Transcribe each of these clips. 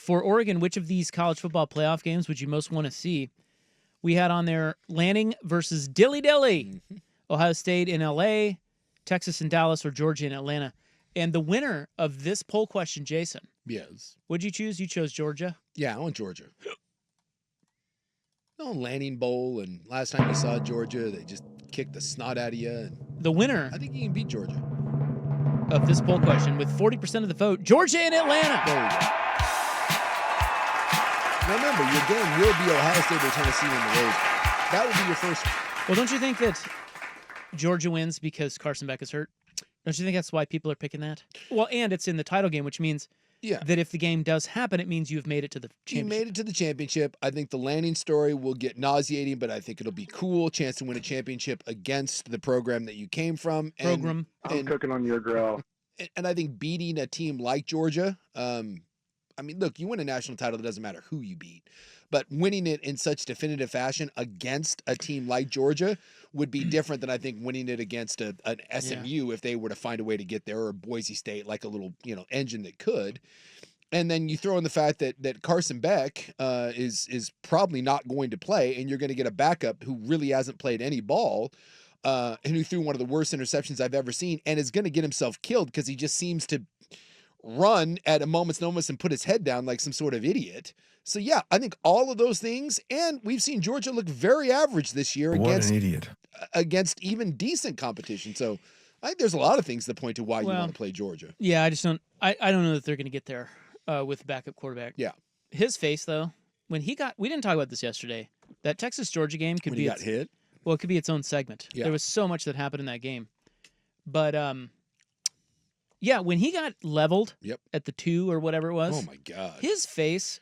for Oregon, which of these college football playoff games would you most want to see? We had on there Lanning versus Dilly Dilly, Ohio State in L.A., Texas in Dallas, or Georgia in Atlanta. And the winner of this poll question, Jason. Yes. What'd you choose? You chose Georgia? Yeah, I want Georgia. No Lanning Bowl, and last time you saw Georgia, they just kicked the snot out of you. And The winner I think you can beat Georgia. of this poll question with 40% of the vote, Georgia in Atlanta. There we go. Now remember, your game will be Ohio State or Tennessee in the Rose Bowl. That would be your first. Well, don't you think that Georgia wins because Carson Beck is hurt? Don't you think that's why people are picking that? Well, and it's in the title game, which means that if the game does happen, it means you've made it to the championship. You made it to the championship. I think the Lanning story will get nauseating, but I think it'll be cool. Chance to win a championship against the program that you came from. I'm cooking on your grill. And I think beating a team like Georgia, I mean, look, you win a national title, it doesn't matter who you beat. But winning it in such definitive fashion against a team like Georgia would be different than I think winning it against an SMU if they were to find a way to get there, or Boise State, like a little engine that could. And then you throw in the fact that Carson Beck is probably not going to play, and you're going to get a backup who really hasn't played any ball, and who threw one of the worst interceptions I've ever seen, and is going to get himself killed because he just seems to run at a moment's notice and put his head down like some sort of idiot. So yeah, I think all of those things, and we've seen Georgia look very average this year against even decent competition. So I think there's a lot of things that point to why you want to play Georgia. Yeah, I just don't. I don't know that they're going to get there with the backup quarterback. Yeah, his face though, when he got, we didn't talk about this yesterday. That Texas Georgia game could be got hit. Well, it could be its own segment. Yeah. There was so much that happened in that game, but yeah, when he got leveled at the 2 or whatever it was. Oh my God, his face.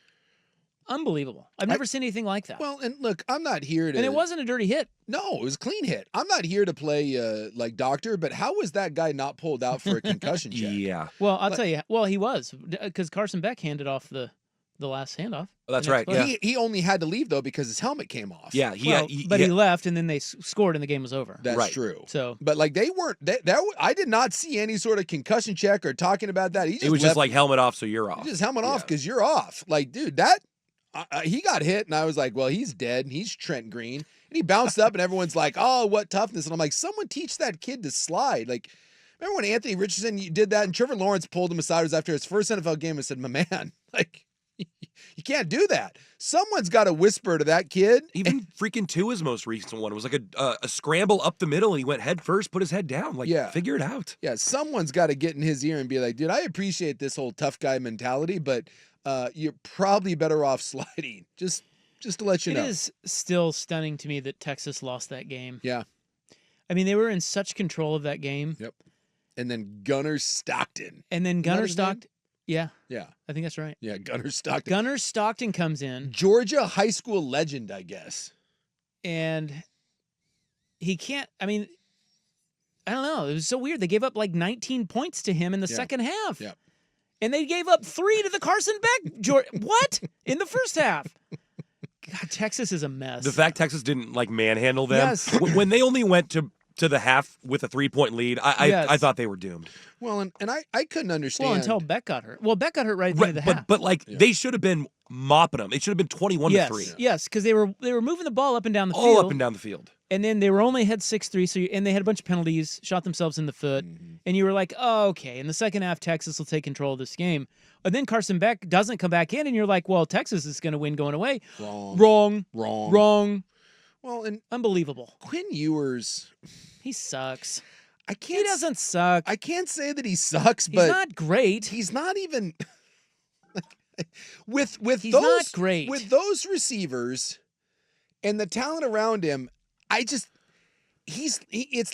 Unbelievable. I've never seen anything like that. Well, and look, I'm not here to... And it wasn't a dirty hit. No, it was a clean hit. I'm not here to play like doctor, but how was that guy not pulled out for a concussion check? Yeah. Well, I'll tell you. Well, he was, because Carson Beck handed off the last handoff. Oh, that's right. Yeah. He only had to leave, though, because his helmet came off. Yeah. He left, and then they scored, and the game was over. That's true. So, but like they weren't... I did not see any sort of concussion check or talking about that. It was just like helmet off, so you're off. Just helmet off because you're off. Like, dude, that... he got hit, and I was like, well, he's dead, and he's Trent Green. And he bounced up, and everyone's like, oh, what toughness. And I'm like, someone teach that kid to slide. Like, remember when Anthony Richardson did that, and Trevor Lawrence pulled him aside? It was after his first NFL game and said, my man, like, you can't do that. Someone's got to whisper to that kid. Even freaking Tua's most recent one was like a scramble up the middle, and he went head first, put his head down. Like, figure it out. Yeah, someone's got to get in his ear and be like, dude, I appreciate this whole tough guy mentality, but you're probably better off sliding. Just to let you know. It is still stunning to me that Texas lost that game. Yeah. I mean, they were in such control of that game. Yep. And then Gunnar Stockton. Yeah. Yeah. I think that's right. Yeah, Gunnar Stockton. Gunnar Stockton comes in. Georgia high school legend, I guess. And he can't, I mean, I don't know. It was so weird. They gave up like 19 points to him in the second half. Yeah. And they gave up 3 to the Carson Beck. What? In the first half. God, Texas is a mess. The fact Texas didn't like manhandle them. Yes. When they only went to the half with a 3-point lead, I thought they were doomed. Well, and I couldn't understand. Well, until Beck got hurt. Well, Beck got hurt right at the end of the half. But they should have been mopping them. It should have been 21-3. Yes, because they were moving the ball up and down the field. All up and down the field. And then they were only had 6-3, and they had a bunch of penalties, shot themselves in the foot. And you were like, oh, okay. In the second half, Texas will take control of this game. And then Carson Beck doesn't come back in, and you're like, well, Texas is going to win going away. Wrong. Well, and unbelievable. Quinn Ewers, he sucks. He doesn't suck. I can't say that he sucks, He's but not great. He's not even with he's those not great. With those receivers and the talent around him. It's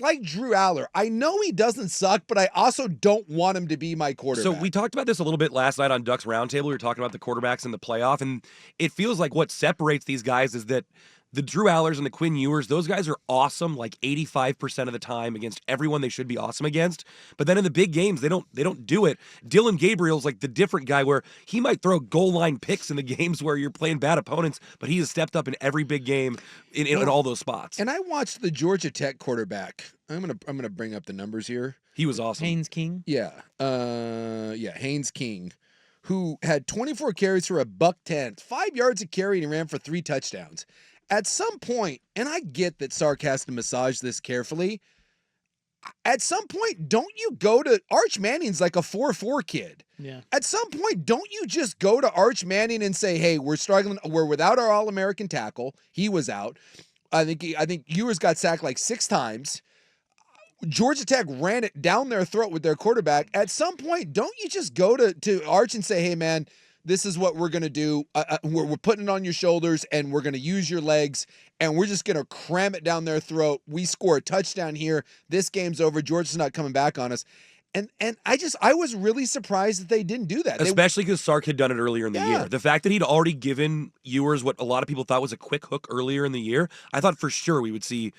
like Drew Aller. I know he doesn't suck, but I also don't want him to be my quarterback. So we talked about this a little bit last night on Ducks Roundtable. We were talking about the quarterbacks in the playoff, and it feels like what separates these guys is that the Drew Allers and the Quinn Ewers, those guys are awesome like 85% of the time against everyone they should be awesome against. But then in the big games, they don't do it. Dylan Gabriel's like the different guy where he might throw goal line picks in the games where you're playing bad opponents, but he has stepped up in every big game in all those spots. And I watched the Georgia Tech quarterback. I'm gonna bring up the numbers here. He was awesome. Haynes King. Yeah. Haynes King, who had 24 carries for $110, 5 yards a carry, and he ran for 3 touchdowns. At some point, and I get that Sark has to massage this carefully, at some point, don't you go to Arch Manning's like a 4-4 kid. Yeah. At some point, don't you just go to Arch Manning and say, "Hey, we're struggling. We're without our All-American tackle. He was out. I think Ewers got sacked like 6 times. Georgia Tech ran it down their throat with their quarterback. At some point, don't you just go to Arch and say, "Hey, man, this is what we're going to do. We're putting it on your shoulders, and we're going to use your legs, and we're just going to cram it down their throat. We score a touchdown here. This game's over. Georgia's not coming back on us." And I was really surprised that they didn't do that. Especially because Sark had done it earlier in the Yeah. year. The fact that he'd already given Ewers what a lot of people thought was a quick hook earlier in the year, I thought for sure we would see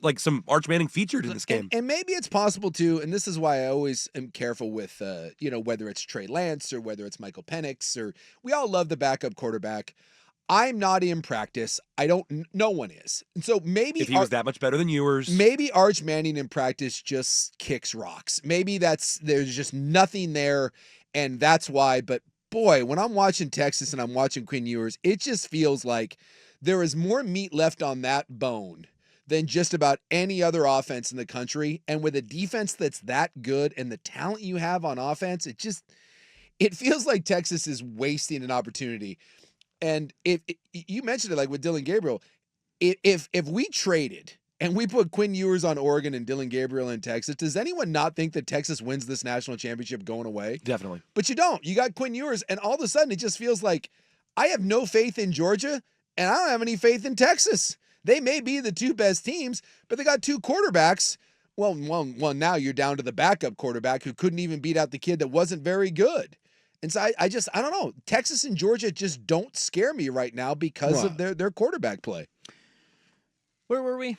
like some Arch Manning featured in this game. And maybe it's possible too, and this is why I always am careful with, whether it's Trey Lance or whether it's Michael Penix, or we all love the backup quarterback. I'm not in practice. No one is. And so maybe If he was that much better than Ewers. maybe Arch Manning in practice just kicks rocks. Maybe there's just nothing there, and that's why. But boy, when I'm watching Texas and I'm watching Quinn Ewers, it just feels like there is more meat left on that bone than just about any other offense in the country. And with a defense that's that good and the talent you have on offense, it feels like Texas is wasting an opportunity. And if you mentioned it, like with Dylan Gabriel, if we traded and we put Quinn Ewers on Oregon and Dylan Gabriel in Texas, does anyone not think that Texas wins this national championship going away? Definitely. But you don't. You got Quinn Ewers, and all of a sudden it just feels like I have no faith in Georgia, and I don't have any faith in Texas. They may be the 2 best teams, but they got 2 quarterbacks. Well, now you're down to the backup quarterback who couldn't even beat out the kid that wasn't very good. And so I don't know. Texas and Georgia just don't scare me right now because of their quarterback play. Where were we?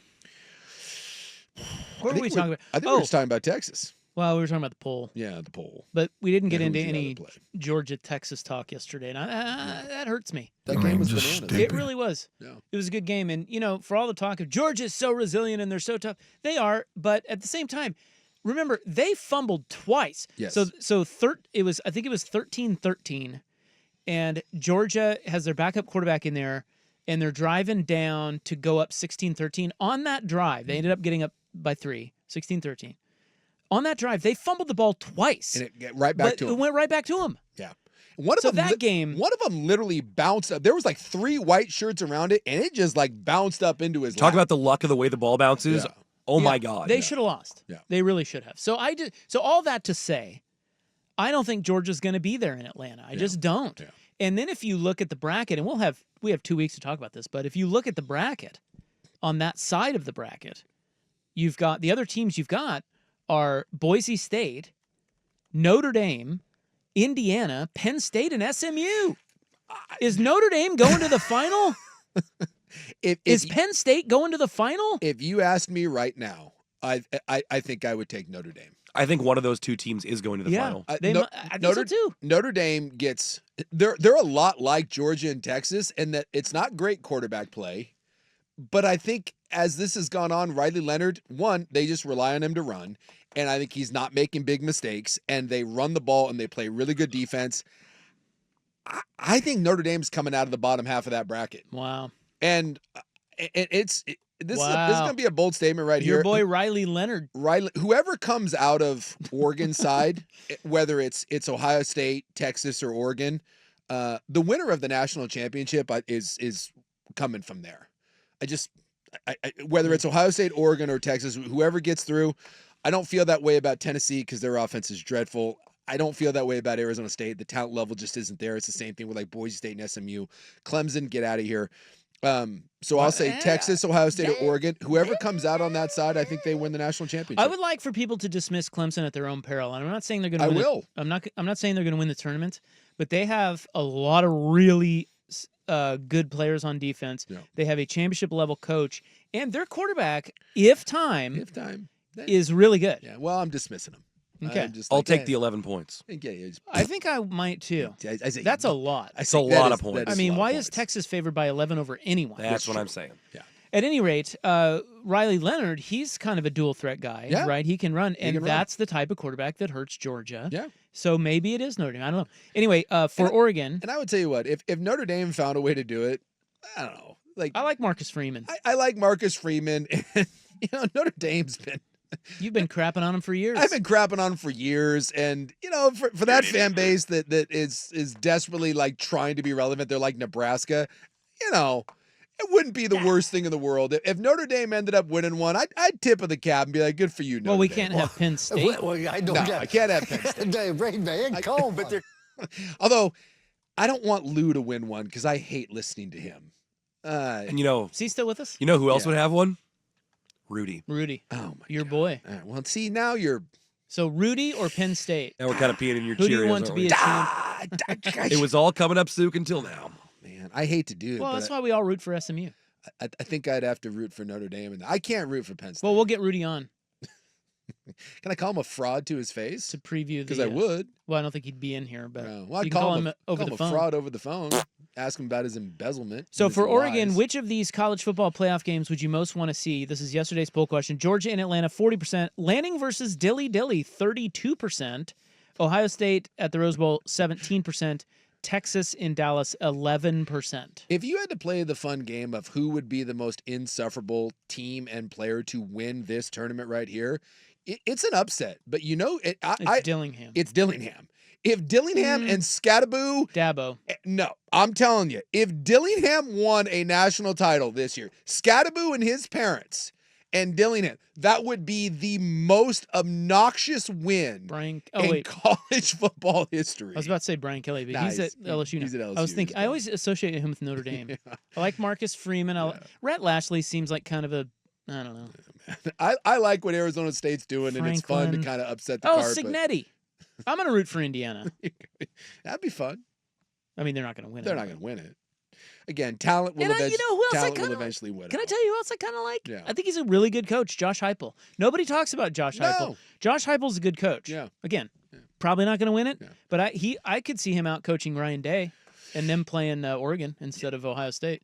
What were we talking about? I think we were just talking about Texas. Well, we were talking about the poll. Yeah, the poll. But we didn't get Yeah, who into would you any rather play? Georgia-Texas talk yesterday, and that hurts me. That game was just bananas. stupid. It really was. Yeah. It was a good game. And, for all the talk of Georgia's so resilient and they're so tough, they are. But at the same time, remember, they fumbled twice. Yes. I think it was 13-13, and Georgia has their backup quarterback in there, and they're driving down to go up 16-13. On that drive, they ended up getting up by 3, 16-13. On that drive, they fumbled the ball twice. And it get right back to It him. went right back to him. Yeah. One of So them, that game- one of them literally bounced up. There was like 3 white shirts around it, and it just like bounced up into his Talk lap. about the luck of the way the ball bounces. Yeah. Oh my Yeah, God. They should have lost. Yeah. They really should have. So all that to say, I don't think Georgia's going to be there in Atlanta. I just don't. Yeah. And then if you look at the bracket, and we have 2 weeks to talk about this, but if you look at the bracket, on that side of the bracket, you've got the other teams you've got are Boise State, Notre Dame, Indiana, Penn State, and SMU. Is Notre Dame going to the final? Is Penn State going to the final? If you asked me right now, I think I would take Notre Dame. I think one of those 2 teams is going to the final. I think so too. Notre Dame gets they're a lot like Georgia and Texas in that it's not great quarterback play, but I think as this has gone on, Riley Leonard, one, they just rely on him to run, and I think he's not making big mistakes, and they run the ball and they play really good defense. I think Notre Dame's coming out of the bottom half of that bracket, Wow. and this is Wow. going to be a bold statement right Your here. boy Riley Leonard. Whoever comes out of Oregon's side, whether it's Ohio State, Texas, or Oregon, the winner of the national championship is coming from there. Whether it's Ohio State, Oregon, or Texas, whoever gets through, I don't feel that way about Tennessee because their offense is dreadful. I don't feel that way about Arizona State. The talent level just isn't there. It's the same thing with like Boise State and SMU. Clemson, get out of here. So I'll say Texas, Ohio State, or Oregon. Whoever comes out on that side, I think they win the national championship. I would like for people to dismiss Clemson at their own peril, and I'm not saying they're going to. I will. I'm not saying they're going to win the tournament, but they have a lot of really good players on defense. Yeah. They have a championship level coach, and their quarterback, if time is really good. Yeah. Well, I'm dismissing them. Okay. I'm just I'll like, take the 11 points. I think I might too. That's a lot. It's a lot of points. I mean, why is Texas favored by 11 over anyone? That's what I'm saying. Yeah. At any rate, Riley Leonard, he's kind of a dual threat guy, Yeah. right? He can run, and can run. that's the type of quarterback that hurts Georgia. Yeah. So maybe it is Notre Dame. I don't know. Anyway, for Oregon, And I would tell you what, if Notre Dame found a way to do it, I don't know. Like I like Marcus Freeman. I like Marcus Freeman. And, Notre Dame's been. You've been crapping on him for years. I've been crapping on him for years, and for that fan base that is desperately like trying to be relevant, they're like Nebraska. It wouldn't be the worst thing in the world if Notre Dame ended up winning one. I'd tip of the cap and be like, "Good for you, Notre well, we Dame." can't have Penn State. Well, I don't I can't have Penn State. but they're Although I don't want Lou to win one because I hate listening to him. And Is he still with us? you know who else Yeah. would have one? Rudy. Rudy, Oh my your God. boy. All right, well, see now you're. So Rudy or Penn State? Now we're kind of peeing in your Who do Cheerios. you want to aren't be we? a champ? It was all coming up, Suke, until now. Man, I hate to do it, Well, but that's why we all root for SMU. I think I'd have to root for Notre Dame, and I can't root for Penn State. Well, we'll get Rudy on Can I call him a fraud to his face? to preview the. Because I would. Well, I don't think he'd be in here, but Well, you I'd can call him him over call the him phone. a fraud over the phone. Ask him about his embezzlement. So and his for Oregon, lies. which of these college football playoff games would you most want to see? This is yesterday's poll question. Georgia and Atlanta, 40%. Lanning versus Dilly, 32%. Ohio State at the Rose Bowl, 17%. Texas in Dallas, 11%. If you had to play the fun game of who would be the most insufferable team and player to win this tournament right here, it's an upset. But It's Dillingham. it's Dillingham. If Dillingham and Scattaboo, Dabo. no, I'm telling you, if Dillingham won a national title this year, Scattaboo and his parents and Dillingham, that would be the most obnoxious win Brian. in college football history. I was about to say Brian Kelly, but Nah, he's at he's- LSU he's now. at I was LSU, thinking. he's I always associate him with Notre Dame. Yeah. I like Marcus Freeman. Rhett Lashley seems like kind of a. I don't know. I like what Arizona State's doing, and it's fun to Franklin. kind of upset the Oh, cart. Signetti. I'm going to root for Indiana. But that'd be fun. I mean, they're not going to win They're it. not going to win it. Again, talent will, And who else I talent will kinda eventually win. Can I out. tell you who else I kind of like? Yeah. I think he's a really good coach, Josh Heupel. Nobody talks about Josh Heupel. No. Josh Heupel's a good coach. Yeah. Again, probably not going to win it, Yeah. but I could see him out coaching Ryan Day and them playing Oregon instead of Ohio State.